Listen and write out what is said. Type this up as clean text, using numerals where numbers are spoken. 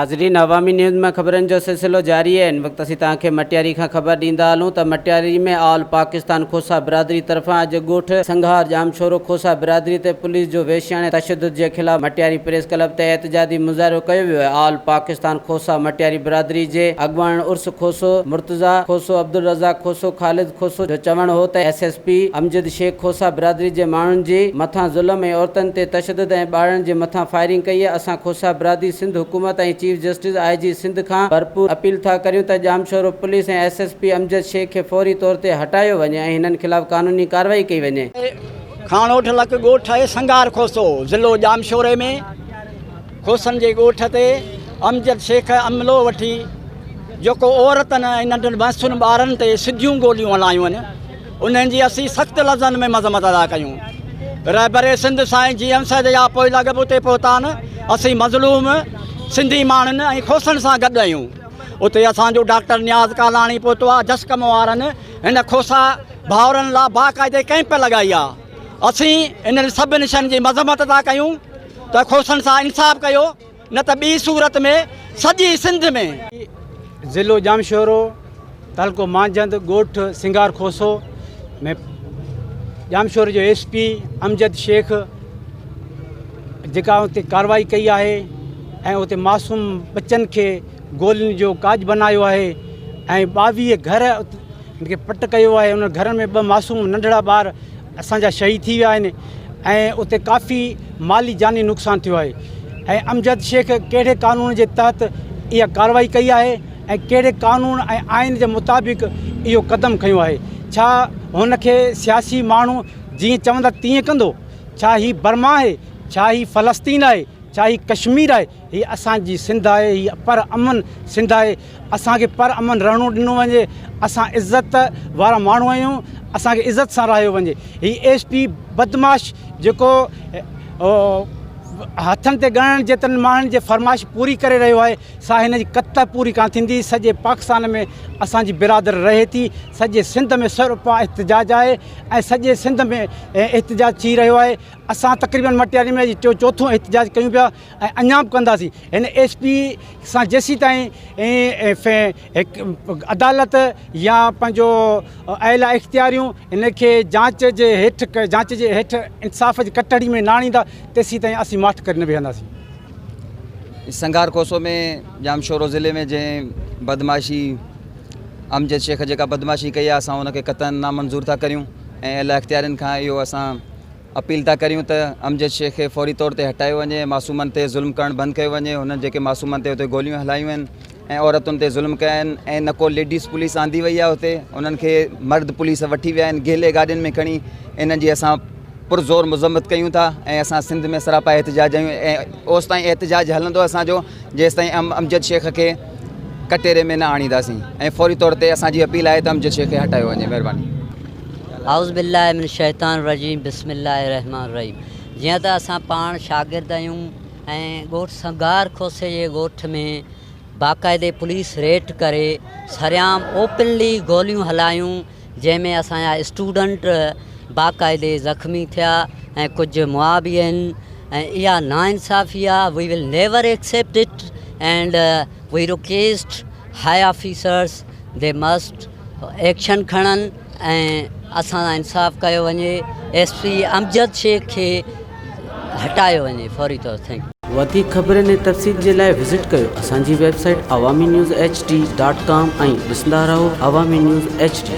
नाज़रीन, अवामी न्यूज़ में ख़बरनि जो सिलसिलो जारी है। इन वक्त असीं तव्हांखे मटियारी खां ख़बर ॾींदा हलूं त मटियारी में ऑल पाकिस्तान खोसा बिरादरी तरफ़ां अॼु ॻोठ संघार जामशोरो खोसा बिरादरी ते पुलिस जो वेश्याणे तशद्दुद जे ख़िलाफ़ मटियारी प्रेस क्लब ते एहतजाजी मुज़ाहिरो कयो वियो आहे। ऑल पाकिस्तान खोसा मटियारी बिरादरी जे अॻुवाण उर्स खोसो, मुर्तज़ा खोसो, अब्दुल रज़ाक खोसो, ख़ालिद खोसो जो चवणु हो त SSP अमजद शेख खोसा बिरादरी जे माण्हुनि जे मथां ज़ुल्म ऐं औरतुनि ते तशद्दुद ऐं ॿारनि जे मथां फायरिंग कई आहे। असां खोसा बिरादरी सिंध हुकूमत ऐं चीफ जस्टिस IG सिंध खां भरपूर अपील था करियूं त जामशोरो पुलिस ऐं SSP अमजद शेख खे फौरी तौर ते हटायो वञे ऐं हिननि ख़िलाफ़ कानूनी कार्रवाई कई वञे। खानोठ लक ॻोठ आहे संगार खोसो, ज़िलो जामशोरे में खोसनि जे ॻोठ ते अमजद शेख अमलो वठी जेको औरतुनि ऐं नंढनि मासूम ॿारनि ते सिधियूं गोलियूं हलायूं आहिनि, उन्हनि जी असीं सख़्तु लफ़्ज़नि में मज़म्मत अदा कयूं। रहबरे सिंध साईं GM साहिब जा पोइ लॻ उते पहुता आहिनि। असीं मज़लूम सिंधी माण्हुनि ऐं खोसनि सां गॾु आहियूं। उते असांजो डॉक्टर नियाज़ कालाणी पहुतो आहे, जस कम वारनि हिन खोसा भाउरनि लाइ बाक़ाइदे कैंप लॻाई आहे। असीं इन्हनि सभिनी शयुनि जी मज़म्मत था कयूं त खोसनि सां इंसाफ़ कयो, न त ॿी सूरत में सॼी सिंध में। ज़िलो जामशोरो, तालुको मांझंद, ॻोठ सिंगार खोसो में जामशोर जो SP अमजद शेख जेका उते कार्रवाई कई आहे ऐं उते मासूम बच्चनि खे गोलियुनि जो काज बनायो आहे ऐं 22 घर खे पट कयो आहे। उन घर में 2 मासूम नंढड़ा ॿार असांजा शहीद थी विया आहिनि ऐं उते काफ़ी माली जानी नुक़सानु थियो आहे। ऐं अमजद शेख कहिड़े कानून जे तहत इहा कार्रवाई कई आहे ऐं कहिड़े कानून ऐं आइन जे मुताबिक़ इहो क़दम खयो आहे। छा हुनखे सियासी माण्हू जीअं चवंदा तीअं कंदो? छा ही बर्मा आहे, छा ही फ़लस्तीन आहे, छा ही कश्मीर आहे? हीअ असांजी सिंध आहे, हीअ पर अमन सिंध आहे। असांखे पर अमन रहणो ॾिनो वञे। असां इज़त वारा माण्हू आहियूं, असांखे इज़त सां रहियो वञे। हीअ SP बदमाश जेको हथनि ते ॻणण जेतिरनि माण्हुनि जे फरमाइश पूरी करे रहियो आहे, सा हिन जी कत पूरी कान थींदी। सॼे पाकिस्तान में असांजी बिरादर रहे थी, सॼे सिंध में सरपा एहतजाज आहे ऐं सॼे सिंध में एहतजाज थी रहियो आहे। असां तक़रीबन मटियारी में चोथों एहतजाज कयूं पिया ऐं अञा बि कंदासीं। हिन SP सां जेसीं ताईं अदालत या पंहिंजो अहिला इख़्तियारियूं हिनखे जांच जे हेठि इंसाफ़ जी कटड़ी में न आणींदा, तेसीं ताईं असीं माठ करे न वेहंदासीं। संगार खोसो में जामशोरो ज़िले में जंहिं बदमाशी अमजद शेख जेका बदमाशी कई आहे, असां हुनखे क़तन नामंज़ूर था करियूं ऐं अहिला इख़्तियारनि खां इहो असां अपील था करियूं त अमजद शेख खे फौरी तौर ते हटायो वञे, मासूमनि ते ज़ुल्म करणु बंदि कयो वञे। हुननि जेके मासूमनि ते हुते गोलियूं हलायूं आहिनि ऐं औरतुनि ते ज़ुल्म कया आहिनि ऐं न को लेडीज़ पुलिस आंदी वई आहे हुते, उन्हनि खे मर्द पुलिस वठी विया आहिनि गेले गाॾियुनि में खणी। इन्हनि जी असां पुरज़ोर मज़म्मत कयूं था ऐं असां सिंध में सरापा एहतजाज आहियूं ऐं ओसि ताईं एहतजाज हलंदो असांजो जेसि ताईं अमजद शेख खे कटेरे में न आणींदासीं ऐं फौरी तौर ते असांजी अपील आहे त अमजद शेख खे हटायो वञे। महिरबानी। आउज़ बिल्लाहि मिन शैतान रजीम, बिस्मिल्लाहिर रहमान रहीम। जीअं त असां पाण शागिर्द आहियूं ऐं ॻोठ संगार खोसे जे ॻोठ में बाक़ाइदे पुलिस रेड करे सरियाम ओपनली गोलियूं हलायूं, जंहिंमें असांजा स्टूडेंट बाक़ाइदे ज़ख़्मी थिया ऐं कुझु मुआ बि आहिनि ऐं इहा नाइंसाफ़ी आहे। We will never accept it and we request high officers they must action खणनि ऐं असां इंसाफ़ कयो वञे। SP अमजद शेख खे हटायो वञे फौरी तौर। Thank U. वधीक ख़बरनि ऐं तफ़सील जे लाइ विज़िट कयो असांजी वेबसाइट awami news hd.com ऐं ॾिसंदा रहो अवामी न्यूज़ HD।